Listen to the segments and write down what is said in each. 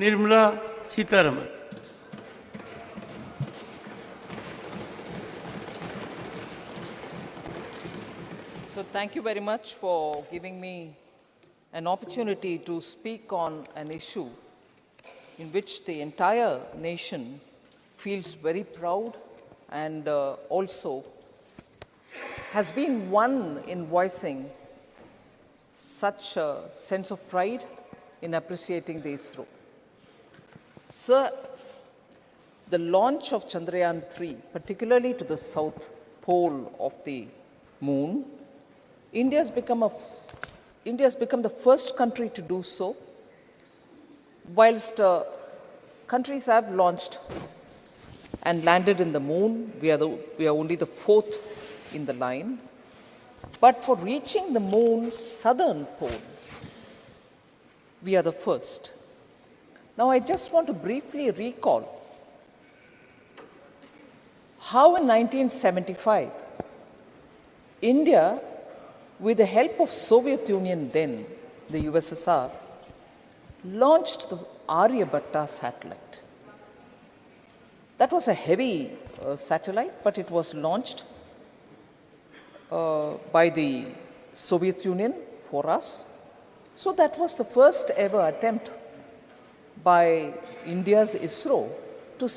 Nirmala Sitharaman. So thank you very much for giving me an opportunity to speak on an issue in which the entire nation feels very proud and also has been one in voicing such a sense of pride in appreciating the ISRO. Sir, the launch of Chandrayaan 3, particularly to the south pole of the moon, India has become the first country to do so, whilst countries have launched and landed in the moon. We are only the fourth in the line. But for reaching the moon's southern pole, we are the first. Now, I just want to briefly recall how in 1975, India, with the help of Soviet Union then, the USSR, launched the Aryabhatta satellite. That was a heavy satellite, but it was launched by the Soviet Union for us. So that was the first ever attempt by India's ISRO to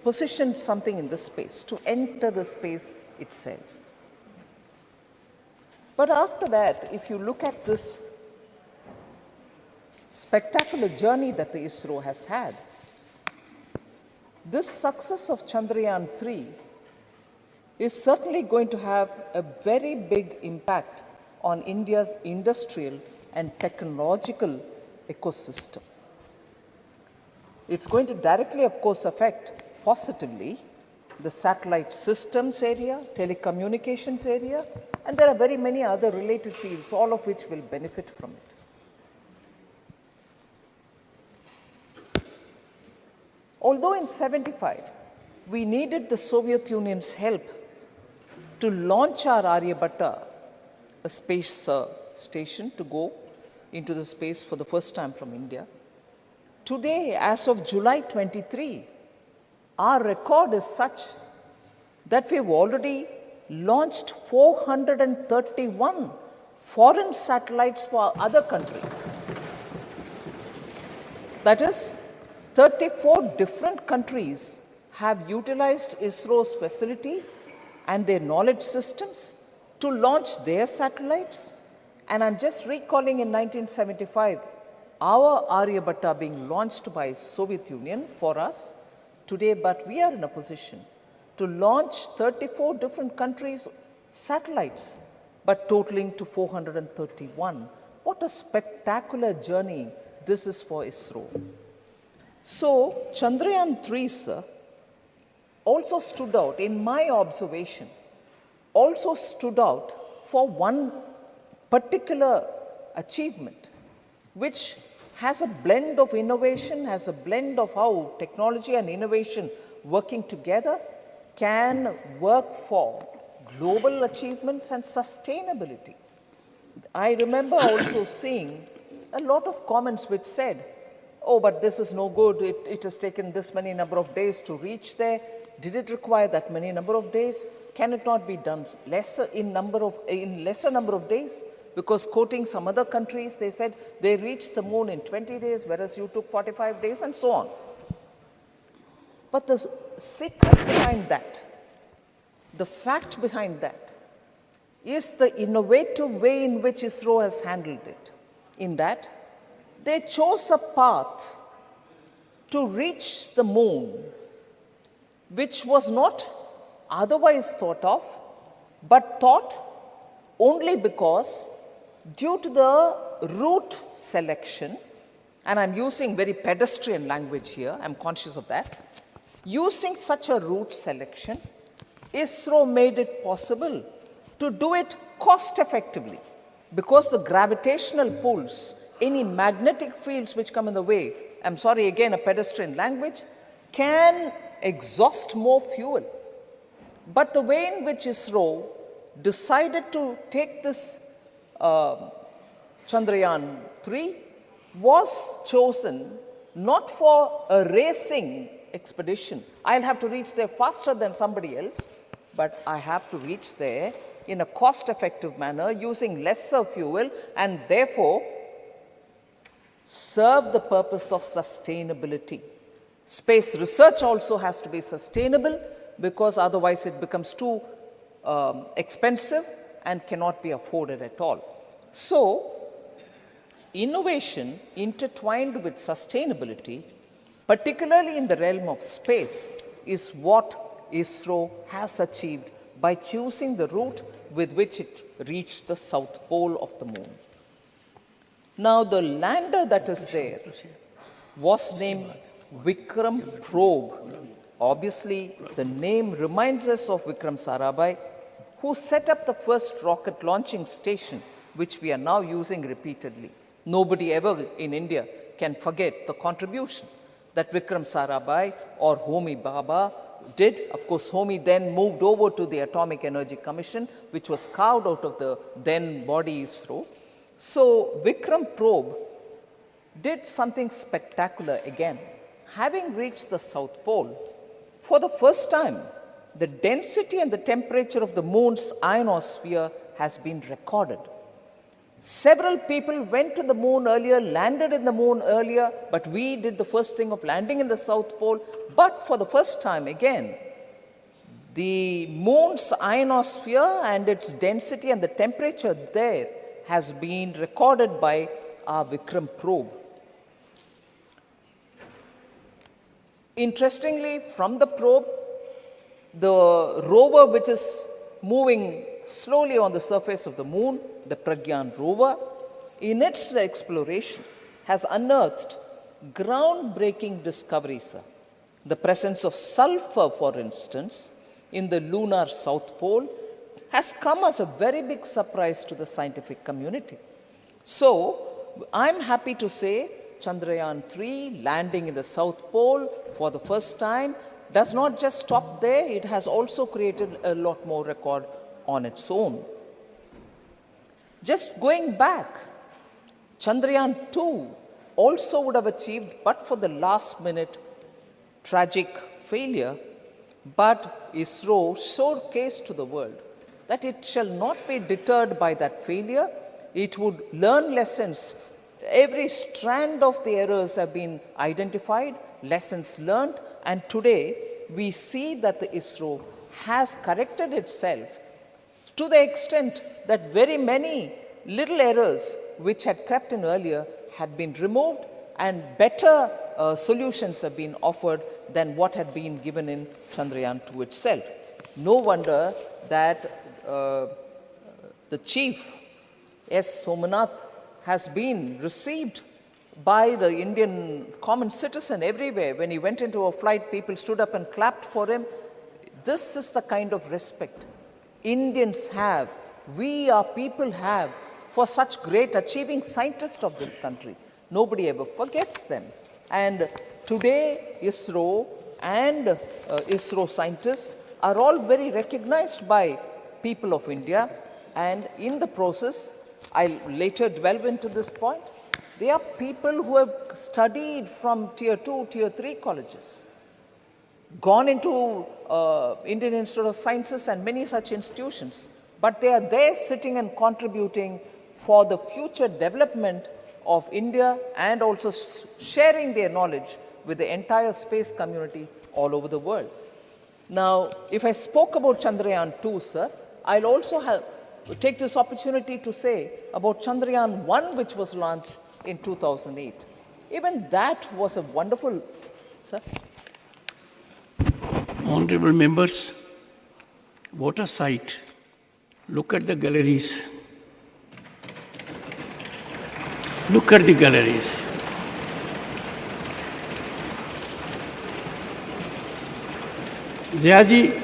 position something in the space, to enter the space itself. But after that, if you look at this spectacular journey that the ISRO has had, this success of Chandrayaan 3 is certainly going to have a very big impact on India's industrial and technological ecosystem. It's going to directly, of course, affect positively the satellite systems area, telecommunications area, and there are very many other related fields, all of which will benefit from it. Although in 1975, we needed the Soviet Union's help to launch our Aryabhatta, a space station to go into the space for the first time from India, today, as of July 23, our record is such that we've already launched 431 foreign satellites for other countries. That is, 34 different countries have utilized ISRO's facility and their knowledge systems to launch their satellites. And I'm just recalling in 1975, our Aryabhatta being launched by Soviet Union for us today, but we are in a position to launch 34 different countries' satellites, but totaling to 431. What a spectacular journey this is for ISRO. So, Chandrayaan 3, sir, also stood out, in my observation, also stood out for one particular achievement, which has a blend of innovation, has a blend of how technology and innovation working together can work for global achievements and sustainability. I remember also seeing a lot of comments which said, oh, but this is no good, it has taken this many number of days to reach there. Did it require that many number of days? Can it not be done in lesser number of days? Because quoting some other countries, they said they reached the moon in 20 days, whereas you took 45 days, and so on. But the secret behind that, the fact behind that, is the innovative way in which ISRO has handled it. In that, they chose a path to reach the moon, which was not otherwise thought of, but thought only because, due to the route selection, and I'm using very pedestrian language here, I'm conscious of that, using such a route selection, ISRO made it possible to do it cost effectively, because the gravitational pulls, any magnetic fields which come in the way, I'm sorry, again a pedestrian language, can exhaust more fuel. But the way in which ISRO decided to take this Chandrayaan 3 was chosen not for a racing expedition. I'll have to reach there faster than somebody else, but I have to reach there in a cost-effective manner using lesser fuel and therefore serve the purpose of sustainability. Space research also has to be sustainable because otherwise it becomes too expensive and cannot be afforded at all. So, innovation intertwined with sustainability, particularly in the realm of space, is what ISRO has achieved by choosing the route with which it reached the south pole of the moon. Now, the lander that is there was named Vikram Probe. Obviously, the name reminds us of Vikram Sarabhai, who set up the first rocket launching station, which we are now using repeatedly. Nobody ever in India can forget the contribution that Vikram Sarabhai or Homi Bhabha did. Of course, Homi then moved over to the Atomic Energy Commission, which was carved out of the then body ISRO. So, Vikram Probe did something spectacular again. Having reached the South Pole, for the first time, the density and the temperature of the moon's ionosphere has been recorded. Several people went to the moon earlier, landed in the moon earlier, but we did the first thing of landing in the South Pole. But for the first time, again, the moon's ionosphere and its density and the temperature there has been recorded by our Vikram probe. Interestingly, from the probe, the rover which is moving slowly on the surface of the moon, the Pragyan rover, in its exploration has unearthed groundbreaking discoveries, sir. The presence of sulfur, for instance, in the lunar south pole has come as a very big surprise to the scientific community. So, I'm happy to say Chandrayaan-3 landing in the south pole for the first time does not just stop there, it has also created a lot more record on its own. Just going back, Chandrayaan-2 also would have achieved, but for the last minute tragic failure, but ISRO showcased to the world that it shall not be deterred by that failure. It would learn lessons. Every strand of the errors have been identified, lessons learned, and today we see that the ISRO has corrected itself to the extent that very many little errors which had crept in earlier had been removed and better solutions have been offered than what had been given in Chandrayaan-2 itself. No wonder that the chief, S. Somanath, has been received by the Indian common citizen everywhere. When he went into a flight, people stood up and clapped for him. This is the kind of respect Indians have, we our people have, for such great achieving scientists of this country. Nobody ever forgets them. And today, ISRO and ISRO scientists are all very recognized by people of India. And in the process, I'll later delve into this point, they are people who have studied from tier 2, tier 3 colleges, gone into Indian Institute of Sciences and many such institutions, but they are there sitting and contributing for the future development of India and also sharing their knowledge with the entire space community all over the world. Now, if I spoke about Chandrayaan-2, sir, I'll also take this opportunity to say about Chandrayaan-1, which was launched in 2008. Even that was a wonderful, sir. Honorable members, what a sight. Look at the galleries. Look at the galleries. Jayaji,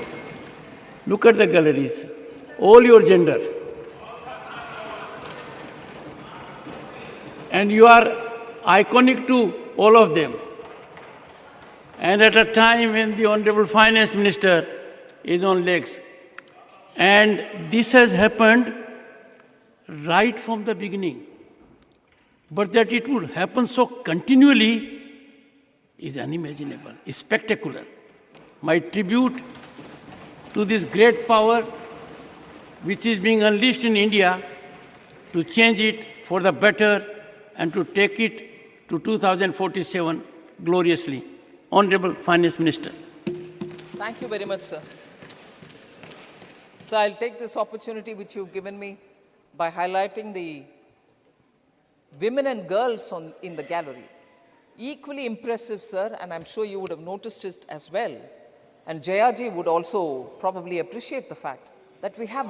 look at the galleries. All your gender. And you are iconic to all of them. And at a time when the Honorable Finance Minister is on legs. And this has happened right from the beginning. But that it would happen so continually is unimaginable, is spectacular. My tribute to this great power which is being unleashed in India to change it for the better and to take it to 2047 gloriously. Honorable Finance Minister. Thank you very much, sir. So I'll take this opportunity which you've given me by highlighting the women and girls in the gallery. Equally impressive, sir, and I'm sure you would have noticed it as well. And Jayaji would also probably appreciate the fact that we have.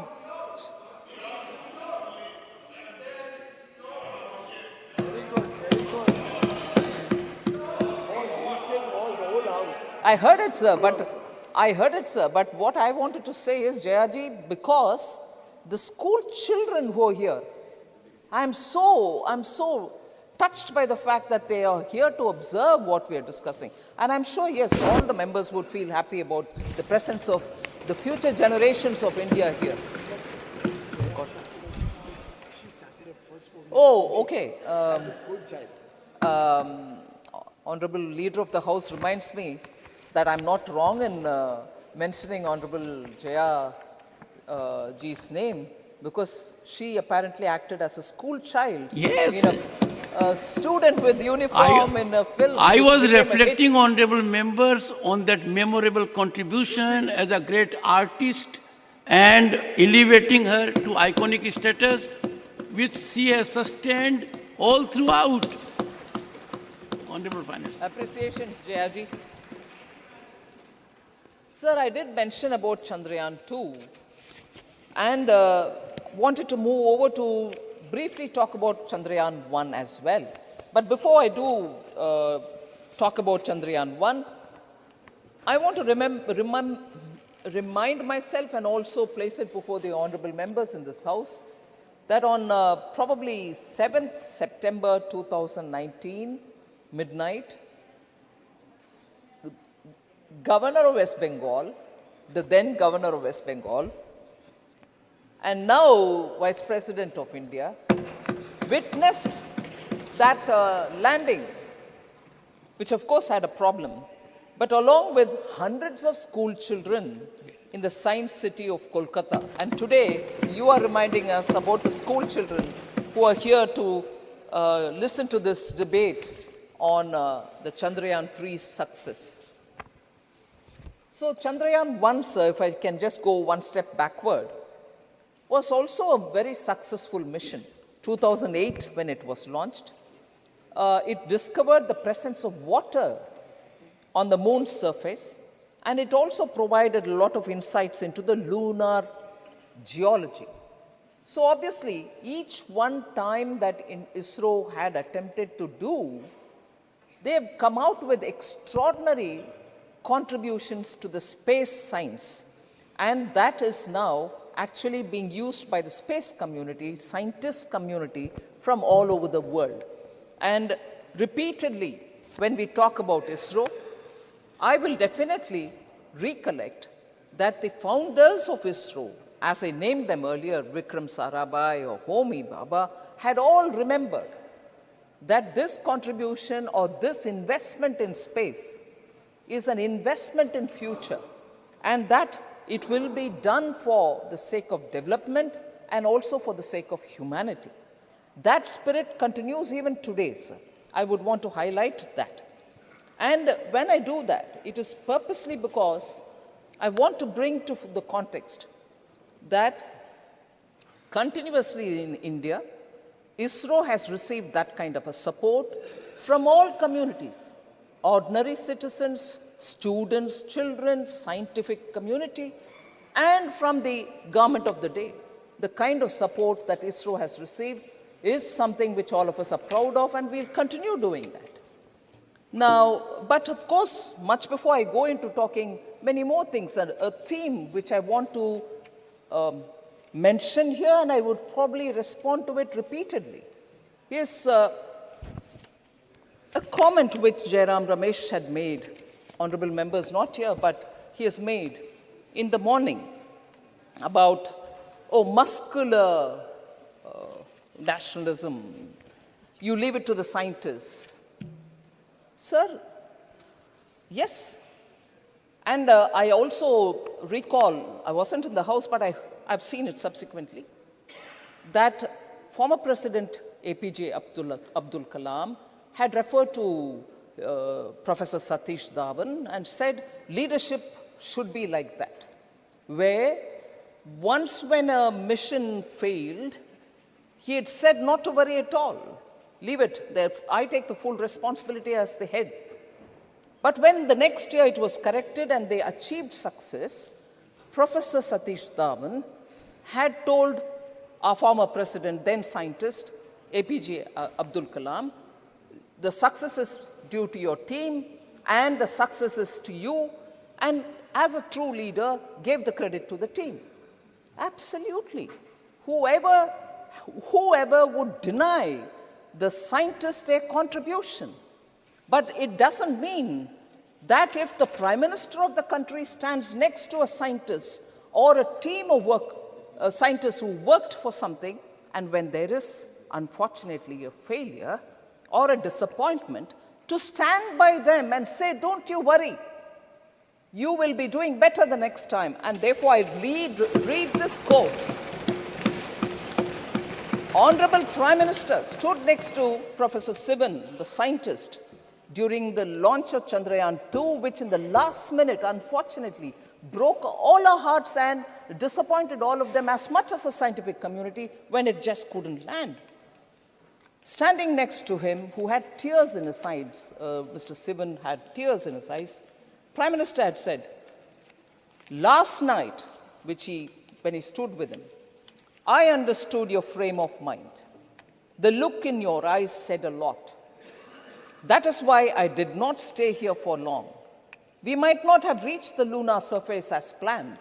Very good, very good. He's saying all the whole house. I heard it, sir, but what I wanted to say is, Jayaji, because the school children who are here, I'm so touched by the fact that they are here to observe what we are discussing. And I'm sure, yes, all the members would feel happy about the presence of the future generations of India here. Oh, okay. As a school child. Honorable Leader of the House reminds me that I'm not wrong in mentioning Honorable Jaya ji's name, because she apparently acted as a school child. Yes. In a student with uniform in a film. I which was became a hit. reflecting, honorable members, on that memorable contribution as a great artist and elevating her to iconic status, which she has sustained all throughout. Honorable Finance. Appreciations, Jayaji. Sir, I did mention about Chandrayaan 2 and wanted to move over to briefly talk about Chandrayaan 1 as well. But before I do talk about Chandrayaan 1, I want to remind myself and also place it before the honorable members in this House that on probably 7th September 2019, midnight, Governor of West Bengal, the then Governor of West Bengal, and now Vice President of India, witnessed that landing, which of course had a problem, but along with hundreds of school children in the science city of Kolkata. And today, you are reminding us about the school children who are here to listen to this debate on the Chandrayaan 3's success. So Chandrayaan 1, sir, if I can just go one step backward, was also a very successful mission. 2008, when it was launched, it discovered the presence of water on the moon's surface, and it also provided a lot of insights into the lunar geology. So obviously, each one time that ISRO had attempted to do, they have come out with extraordinary contributions to the space science, and that is now actually being used by the space community, scientist community from all over the world. And repeatedly, when we talk about ISRO, I will definitely recollect that the founders of ISRO, as I named them earlier, Vikram Sarabhai or Homi Bhabha, had all remembered that this contribution or this investment in space is an investment in future, and that it will be done for the sake of development and also for the sake of humanity. That spirit continues even today, sir. I would want to highlight that. And when I do that, it is purposely because I want to bring to the context that continuously in India, ISRO has received that kind of a support from all communities, ordinary citizens, students, children, scientific community, and from the government of the day. The kind of support that ISRO has received is something which all of us are proud of, and we'll continue doing that. Now, but of course, much before I go into talking many more things, a theme which I want to mention here, and I would probably respond to it repeatedly, is a comment which Jairam Ramesh had made, honorable members not here, but he has made in the morning about, muscular nationalism. You leave it to the scientists. Sir, Yes. And I also recall, I wasn't in the House, but I've seen it subsequently, that former President APJ Abdul Kalam had referred to Professor Satish Dhawan and said leadership should be like that, where once when a mission failed, he had said not to worry at all. Leave it. I take the full responsibility as the head. But when the next year it was corrected and they achieved success, Professor Satish Dhawan had told our former president, then scientist, APJ Abdul Kalam, the success is due to your team and the success is to you, and as a true leader, gave the credit to the team. Absolutely. Whoever would deny the scientists their contribution. But it doesn't mean that if the Prime Minister of the country stands next to a scientist or a team of scientists who worked for something, and when there is, unfortunately, a failure or a disappointment, to stand by them and say, don't you worry, you will be doing better the next time. And therefore, I read this quote. Honorable Prime Minister stood next to Professor Sivan, the scientist, during the launch of Chandrayaan-2, which in the last minute, unfortunately, broke all our hearts and disappointed all of them as much as the scientific community when it just couldn't land. Standing next to him, who had tears in his eyes, Mr. Sivan had tears in his eyes, Prime Minister had said, last night, when he stood with him, I understood your frame of mind. The look in your eyes said a lot. That is why I did not stay here for long. We might not have reached the lunar surface as planned.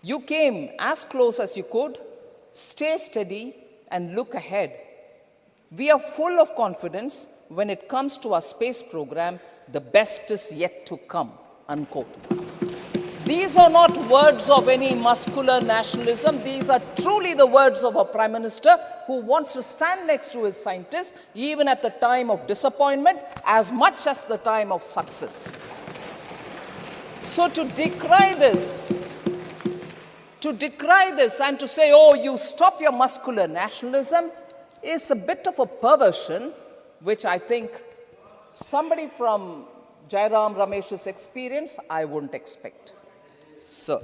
You came as close as you could, stay steady, and look ahead. We are full of confidence when it comes to our space program. The best is yet to come, unquote. These are not words of any muscular nationalism. These are truly the words of a Prime Minister who wants to stand next to his scientists, even at the time of disappointment, as much as the time of success. So to decry this and to say, oh, you stop your muscular nationalism, is a bit of a perversion, which I think somebody from Jairam Ramesh's experience, I wouldn't expect. So,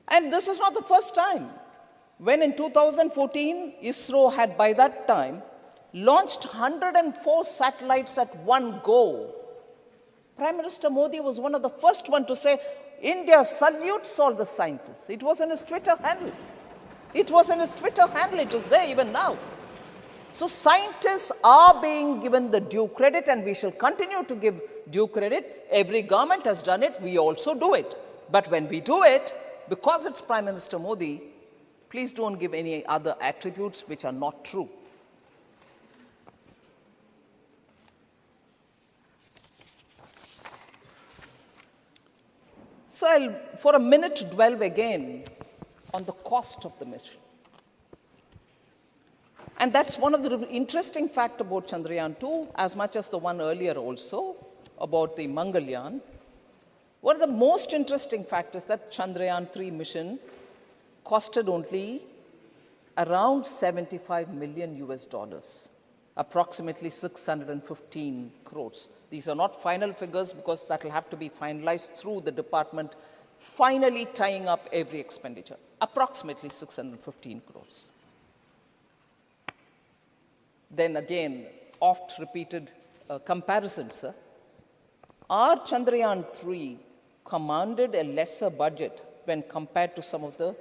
and this is not the first time. When in 2014, ISRO had by that time launched 104 satellites at one go. Prime Minister Modi was one of the first one to say, India salutes all the scientists. It was in his Twitter handle. It is there even now. So scientists are being given the due credit, and we shall continue to give due credit. Every government has done it, we also do it. But when we do it, because it's Prime Minister Modi, please don't give any other attributes which are not true. So I'll, for a minute, dwell again on the cost of the mission. And that's one of the interesting facts about Chandrayaan-2, as much as the one earlier also, about the Mangalyaan. One of the most interesting facts is that Chandrayaan-3 mission costed only around $75 million, approximately 615 crores. These are not final figures because that will have to be finalized through the department, finally tying up every expenditure, approximately 615 crores. Then again, oft-repeated comparisons. Our Chandrayaan-3 commanded a lesser budget when compared to some of the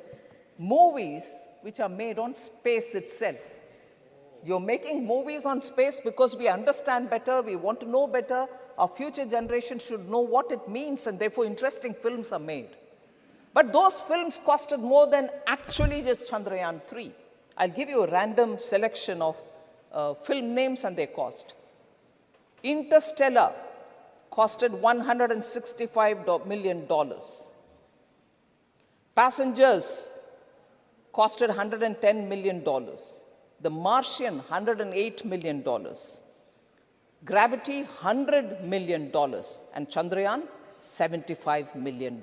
movies which are made on space itself. You're making movies on space because we understand better, we want to know better, our future generation should know what it means, and therefore interesting films are made. But those films costed more than actually just Chandrayaan-3. I'll give you a random selection of film names and their cost. Interstellar costed $165 million. Passengers costed $110 million. The Martian, $108 million. Gravity, $100 million, and Chandrayaan, $75 million.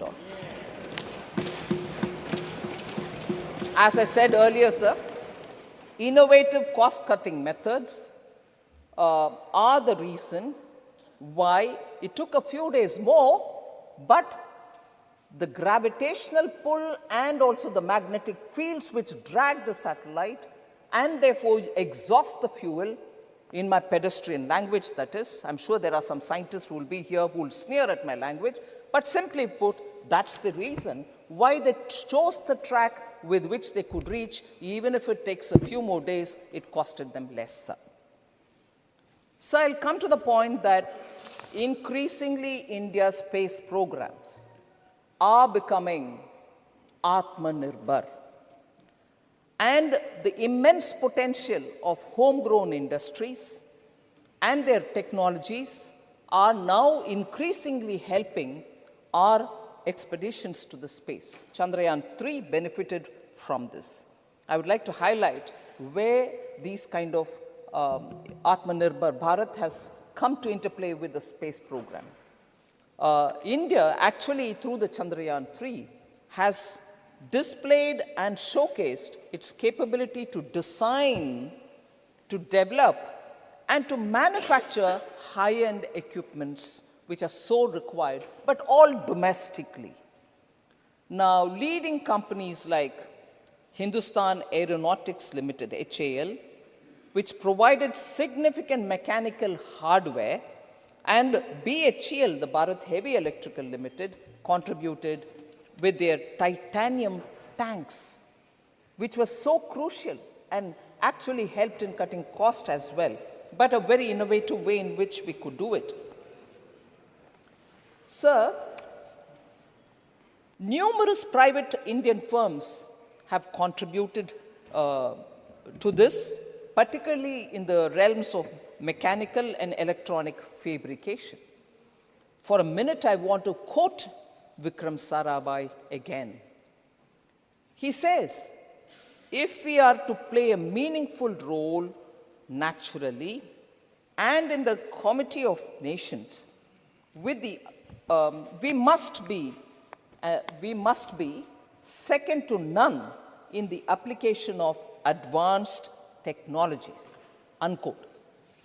As I said earlier, sir, innovative cost-cutting methods are the reason why it took a few days more, but the gravitational pull and also the magnetic fields which drag the satellite and therefore exhaust the fuel, in my pedestrian language that is. I'm sure there are some scientists who will be here who will sneer at my language, but simply put, that's the reason why they chose the track with which they could reach. Even if it takes a few more days, it costed them less, sir. So I'll come to the point that increasingly India's space programs are becoming Atmanirbhar. And the immense potential of homegrown industries and their technologies are now increasingly helping our expeditions to the space. Chandrayaan-3 benefited from this. I would like to highlight where these kind of Atmanirbhar Bharat has come to interplay with the space program. India actually, through the Chandrayaan-3, has displayed and showcased its capability to design, to develop, and to manufacture high-end equipments which are so required, but all domestically. Now, leading companies like Hindustan Aeronautics Limited, HAL, which provided significant mechanical hardware, and BHEL, the Bharat Heavy Electrical Limited, contributed with their titanium tanks, which was so crucial and actually helped in cutting cost as well, but a very innovative way in which we could do it. Sir, numerous private Indian firms have contributed to this, particularly in the realms of mechanical and electronic fabrication. For a minute, I want to quote Vikram Sarabhai again. He says, if we are to play a meaningful role naturally and in the Committee of Nations, with the, we must be second to none in the application of advanced technologies, unquote.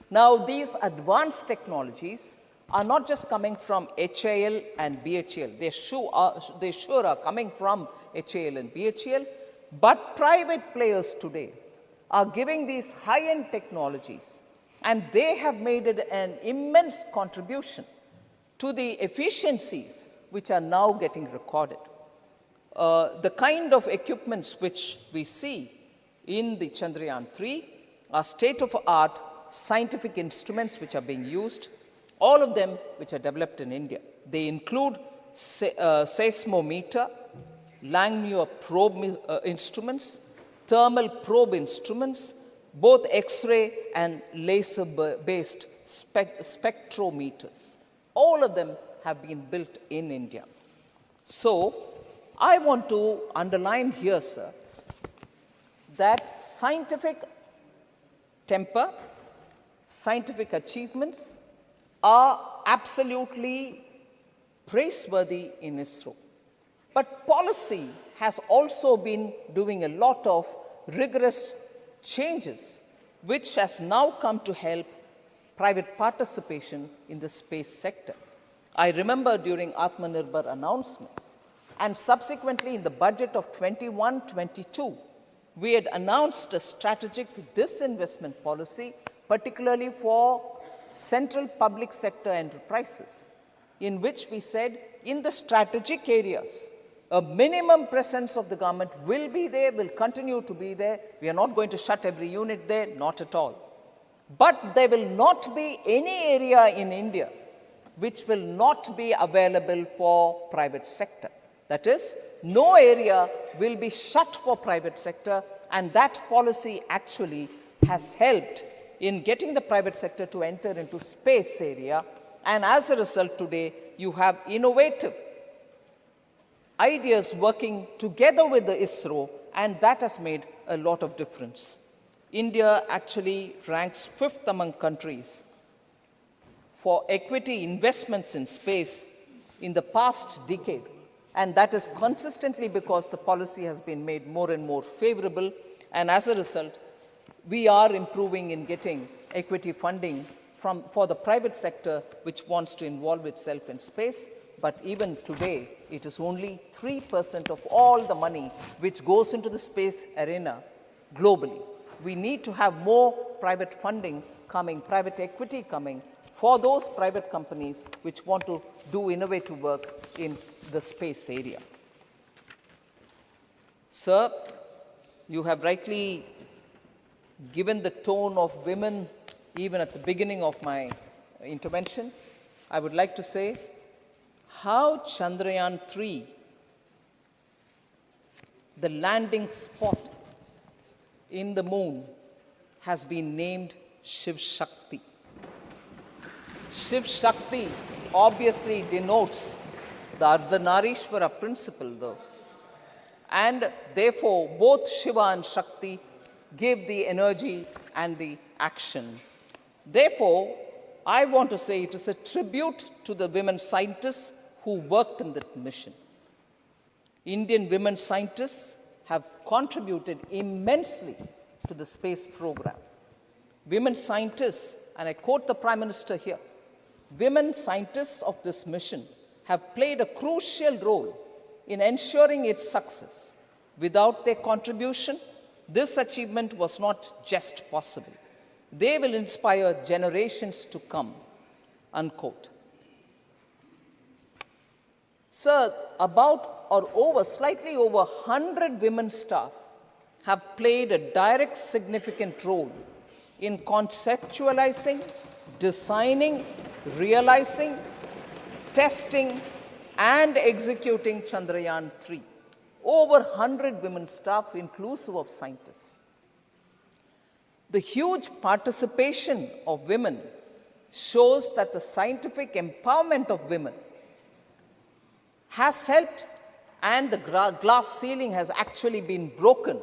Now, these advanced technologies are not just coming from HAL and BHEL. They sure are coming from HAL and BHEL, but private players today are giving these high-end technologies, and they have made it an immense contribution to the efficiencies which are now getting recorded. The kind of equipments which we see in the Chandrayaan-3 are state-of-the-art scientific instruments which are being used, all of them which are developed in India. They include seismometer, Langmuir probe instruments, thermal probe instruments, both X-ray and laser-based spectrometers. All of them have been built in India. So, I want to underline here, sir, that scientific temper, scientific achievements are absolutely praiseworthy in ISRO. But policy has also been doing a lot of rigorous changes, which has now come to help private participation in the space sector. I remember during Atmanirbhar announcements, and subsequently in the budget of 21-22, we had announced a strategic disinvestment policy, particularly for central public sector enterprises, in which we said in the strategic areas, a minimum presence of the government will be there, will continue to be there. We are not going to shut every unit there, not at all. But there will not be any area in India which will not be available for private sector. That is, no area will be shut for private sector, and that policy actually has helped in getting the private sector to enter into space area. And as a result, today, you have innovative ideas working together with the ISRO, and that has made a lot of difference. India actually ranks 5th among countries for equity investments in space in the past decade. And that is consistently because the policy has been made more and more favorable. And as a result, we are improving in getting equity funding for the private sector which wants to involve itself in space. But even today, it is only 3% of all the money which goes into the space arena globally. We need to have more private funding coming, private equity coming, for those private companies which want to do innovative work in the space area. Sir, you have rightly given the tone of women even at the beginning of my intervention. I would like to say how Chandrayaan 3, the landing spot in the moon, has been named Shiv Shakti. Shiv Shakti obviously denotes the Ardhanarishwara principle, though. And therefore, both Shiva and Shakti give the energy and the action. Therefore, I want to say it is a tribute to the women scientists who worked in that mission. Indian women scientists have contributed immensely to the space program. Women scientists, and I quote the Prime Minister here, women scientists of this mission have played a crucial role in ensuring its success. Without their contribution, this achievement was not just possible. They will inspire generations to come, unquote. Sir, slightly over 100 women staff have played a direct, significant role in conceptualizing, designing, realizing, testing, and executing Chandrayaan 3. Over 100 women staff, inclusive of scientists. The huge participation of women shows that the scientific empowerment of women has helped, and the glass ceiling has actually been broken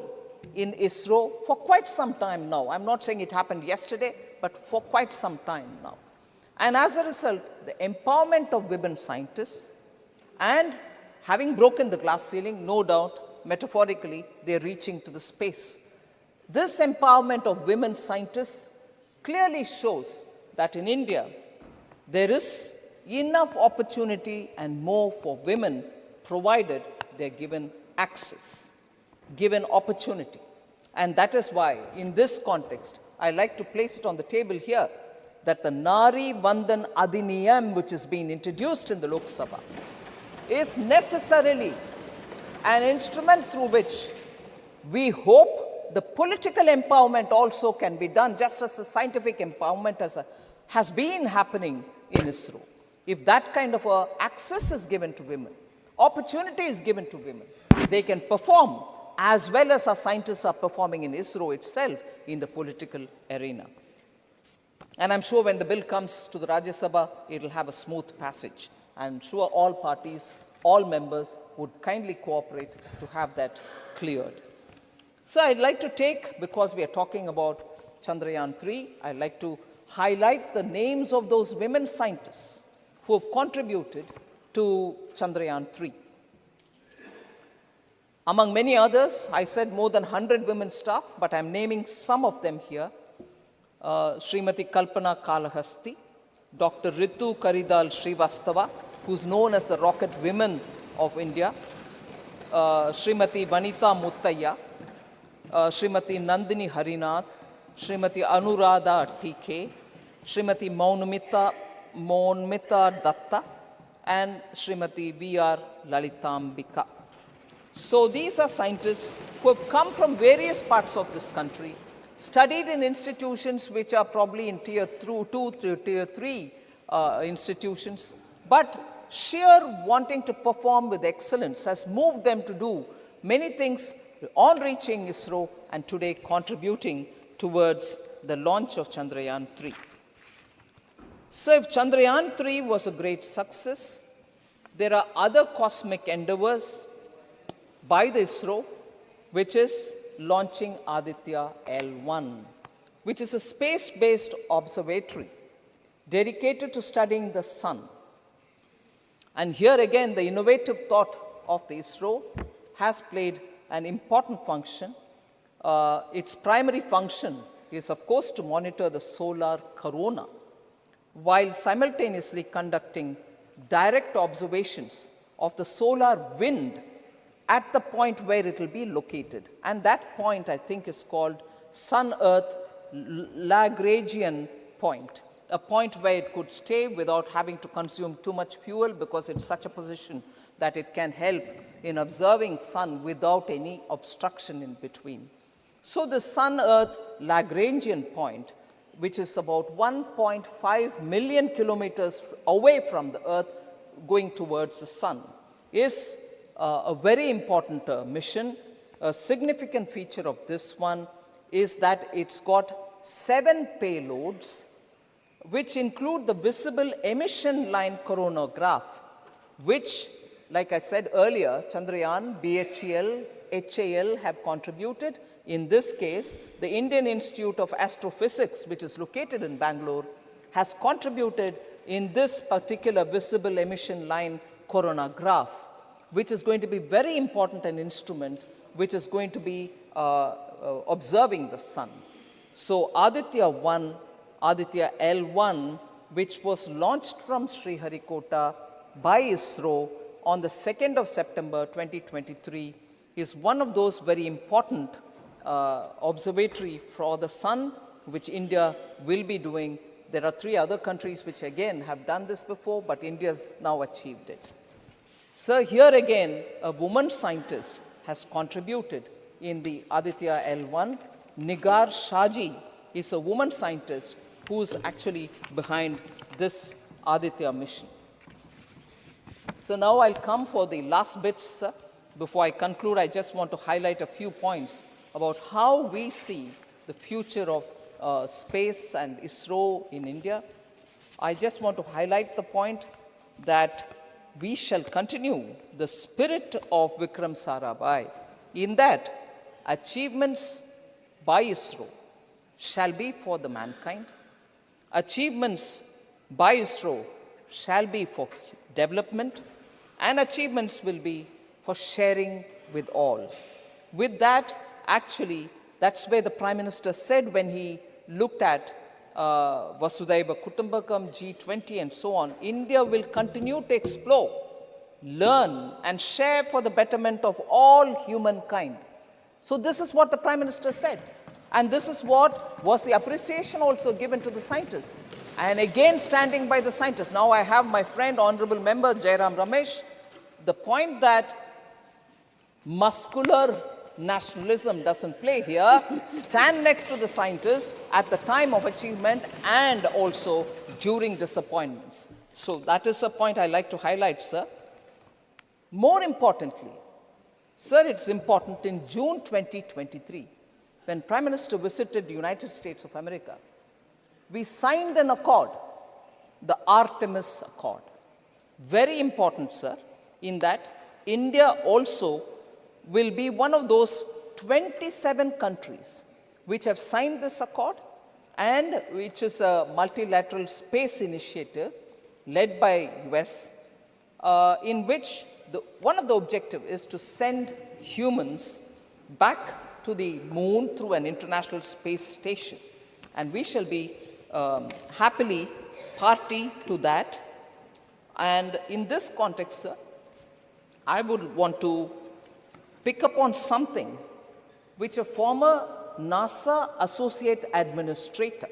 in ISRO for quite some time now. I'm not saying it happened yesterday, but for quite some time now. And as a result, the empowerment of women scientists, and having broken the glass ceiling, no doubt, metaphorically, they're reaching to the space. This empowerment of women scientists clearly shows that in India, there is enough opportunity and more for women, provided they're given access, given opportunity. And that is why, in this context, I like to place it on the table here, that the Nari Vandan Adhiniyam, which is being introduced in the Lok Sabha, is necessarily an instrument through which we hope the political empowerment also can be done, just as the scientific empowerment has been happening in ISRO. If that kind of access is given to women, opportunity is given to women, they can perform as well as our scientists are performing in ISRO itself in the political arena. And I'm sure when the bill comes to the Rajya Sabha, it will have a smooth passage. I'm sure all parties, all members would kindly cooperate to have that cleared. So I'd like to take, because we are talking about Chandrayaan 3, I'd like to highlight the names of those women scientists who have contributed to Chandrayaan 3. Among many others, I said more than 100 women staff, but I'm naming some of them here. Srimati Kalpana Kalahasti, Dr. Ritu Karidal Srivastava, who's known as the Rocket Women of India, Srimati Vanita Muttaya, Srimati Nandini Harinath, Srimati Anuradha TK, Srimati Maunmita Datta, and Srimati V.R. Lalitambika. So these are scientists who have come from various parts of this country, studied in institutions which are probably in tier 2 to tier 3 institutions, but sheer wanting to perform with excellence has moved them to do many things on reaching ISRO and today contributing towards the launch of Chandrayaan 3. So if Chandrayaan 3 was a great success, there are other cosmic endeavors by the ISRO, which is launching Aditya L1, which is a space-based observatory dedicated to studying the sun. And here again, the innovative thought of the ISRO has played an important function. Its primary function is, of course, to monitor the solar corona, while simultaneously conducting direct observations of the solar wind at the point where it will be located. And that point, I think, is called Sun-Earth Lagrangian point, a point where it could stay without having to consume too much fuel because it's such a position that it can help in observing sun without any obstruction in between. So the Sun-Earth Lagrangian point, which is about 1.5 million kilometers away from the Earth going towards the sun, is a very important mission. A significant feature of this one is that it's got 7 payloads, which include the visible emission line coronagraph, which, like I said earlier, Chandrayaan, BHEL, HAL have contributed. In this case, the Indian Institute of Astrophysics, which is located in Bangalore, has contributed in this particular visible emission line coronagraph, which is going to be very important an instrument which is going to be observing the sun. So Aditya 1, Aditya L1, which was launched from Sriharikota by ISRO on the 2nd of September 2023, is one of those very important observatory for the sun, which India will be doing. There are 3 other countries which again have done this before, but India's now achieved it. So here again, a woman scientist has contributed in the Aditya L1. Nigar Shaji is a woman scientist who's actually behind this Aditya mission. So now I'll come for the last bits. Before I conclude, I just want to highlight a few points about how we see the future of space and ISRO in India. I just want to highlight the point that we shall continue the spirit of Vikram Sarabhai, in that achievements by ISRO shall be for the mankind. Achievements by ISRO shall be for development, and achievements will be for sharing with all. With that, actually, that's where the Prime Minister said when he looked at Vasudhaiva Kutumbakam, G20 and so on, India will continue to explore, learn and share for the betterment of all humankind. So this is what the Prime Minister said. And this is what was the appreciation also given to the scientists. And again, standing by the scientists. Now I have my friend, Honorable Member Jairam Ramesh, the point that muscular nationalism doesn't play here. Stand next to the scientists at the time of achievement and also during disappointments. So that is a point I like to highlight, sir. More importantly, sir, it's important in June 2023, when Prime Minister visited the United States of America, we signed an accord, the Artemis Accord. Very important, sir, in that India also will be one of those 27 countries which have signed this accord, and which is a multilateral space initiative led by US, in which one of the objectives is to send humans back to the moon through an international space station. And we shall be happily party to that. And in this context, sir, I would want to pick up on something which a former NASA Associate Administrator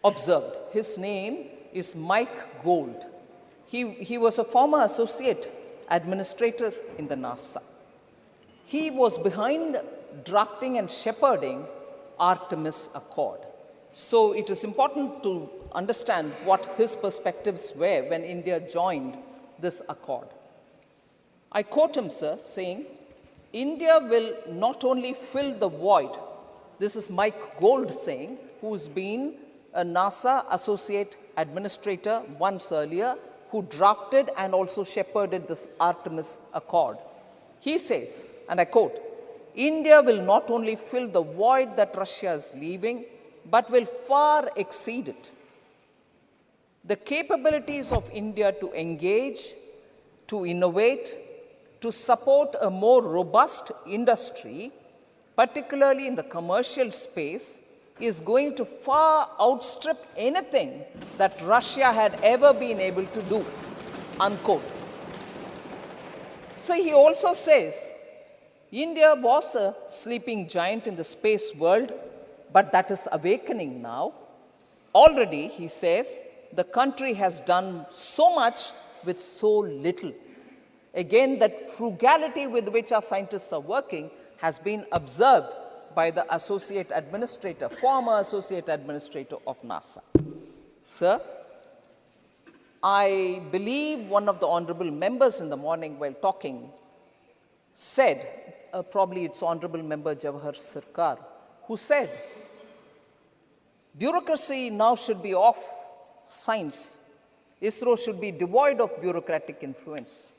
observed. His name is Mike Gold. He was a former Associate Administrator in the NASA. He was behind drafting and shepherding Artemis Accord. So it is important to understand what his perspectives were when India joined this accord. I quote him, sir, saying, India will not only fill the void, this is Mike Gold saying, who's been a NASA Associate Administrator once earlier, who drafted and also shepherded this Artemis Accord. He says, and I quote, India will not only fill the void that Russia is leaving, but will far exceed it. the capabilities of India to engage, to innovate, to support a more robust industry, particularly in the commercial space, is going to far outstrip anything that Russia had ever been able to do, unquote. So he also says, India was a sleeping giant in the space world, but that is awakening now. Already, he says, the country has done so much with so little. Again, that frugality with which our scientists are working has been observed by the associate administrator, former associate administrator of NASA. Sir, I believe one of the honorable members in the morning while talking said, probably it's Honorable Member Jawahar Sirkar, who said, bureaucracy now should be off science. ISRO should be devoid of bureaucratic influence.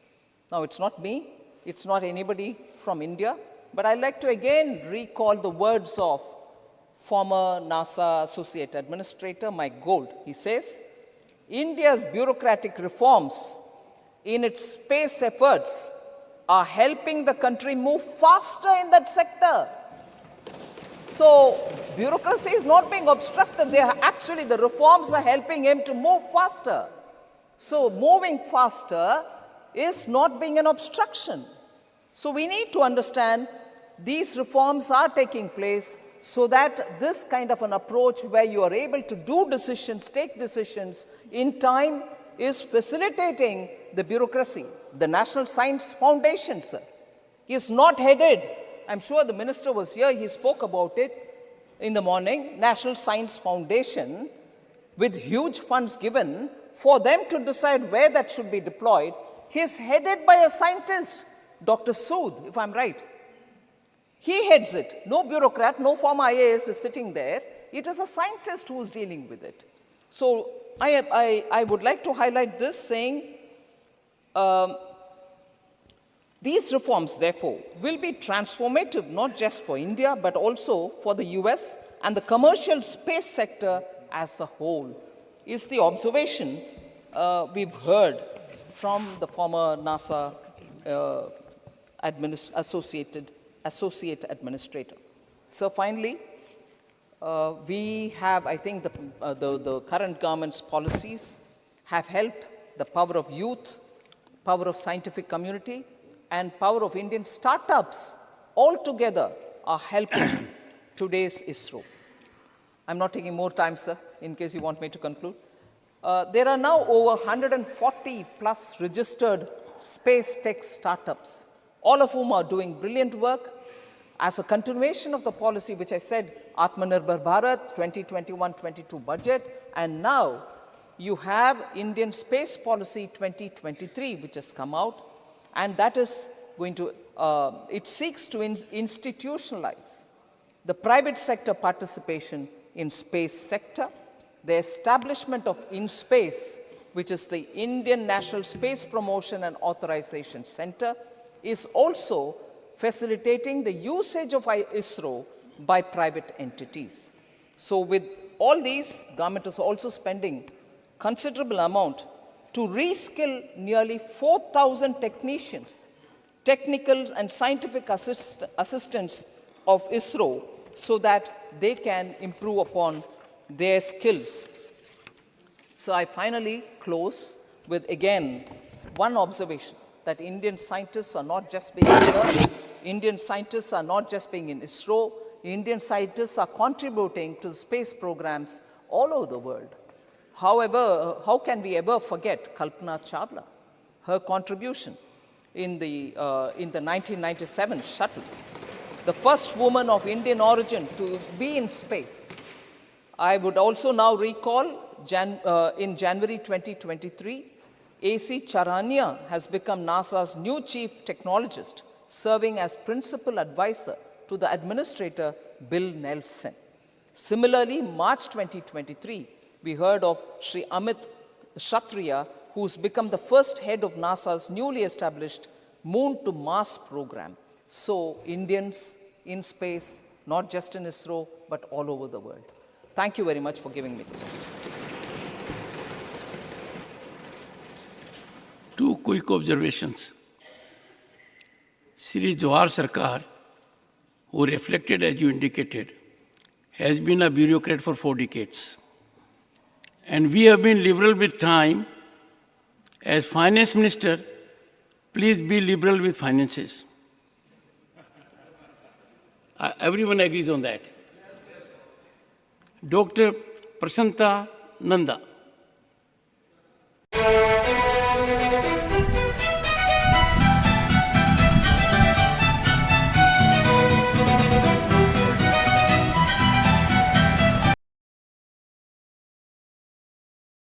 Now, it's not me, it's not anybody from India, but I'd like to again recall the words of former NASA Associate Administrator Mike Gold. He says, India's bureaucratic reforms in its space efforts are helping the country move faster in that sector. So, bureaucracy is not being obstructed. They are actually, the reforms are helping him to move faster. So, moving faster is not being an obstruction. So, we need to understand these reforms are taking place so that this kind of an approach where you are able to do decisions, take decisions in time is facilitating the bureaucracy. The National Science Foundation, sir, is not headed. I'm sure the minister was here, he spoke about it in the morning. National Science Foundation, with huge funds given for them to decide where that should be deployed, is headed by a scientist, Dr. Sood, if I'm right. He heads it. No bureaucrat, no former IAS is sitting there. It is a scientist who is dealing with it. So I would like to highlight this, saying these reforms, therefore, will be transformative not just for India, but also for the US and the commercial space sector as a whole, is the observation we've heard from the former NASA associate administrator. So finally, we have, I think, the current government's policies have helped the power of youth, power of scientific community, and power of Indian startups all together are helping today's ISRO. I'm not taking more time, sir, in case you want me to conclude. There are now over 140 plus registered space tech startups, all of whom are doing brilliant work as a continuation of the policy which I said, Atmanirbhar Bharat 2021-22 budget, and now you have Indian Space Policy 2023 which has come out, and that is going to, it seeks to institutionalize the private sector participation in space sector, the establishment of InSpace, which is the Indian National Space Promotion and Authorization Center, is also facilitating the usage of ISRO by private entities. So with all these, government is also spending considerable amount to reskill nearly 4,000 technicians, technical and scientific assistants of ISRO so that they can improve upon their skills. So I finally close with, again, one observation, that Indian scientists are not just being here, Indian scientists are not just being in ISRO, Indian scientists are contributing to space programs all over the world. However, how can we ever forget Kalpana Chawla, her contribution in the 1997 shuttle, the first woman of Indian origin to be in space. I would also now recall in January 2023, A.C. Charania has become NASA's new chief technologist, serving as principal advisor to the administrator Bill Nelson. Similarly, March 2023, we heard of Sri Amit Kshatriya, who's become the first head of NASA's newly established Moon to Mars program. So Indians in space, not just in ISRO, but all over the world. Thank you very much for giving me this opportunity. quick observations. Sri Jawahar Sarkar, who reflected as you indicated, has been a bureaucrat for 4 decades. And we have been liberal with time. As finance minister, please be liberal with finances. Everyone agrees on that. Dr. Prasanta Nanda.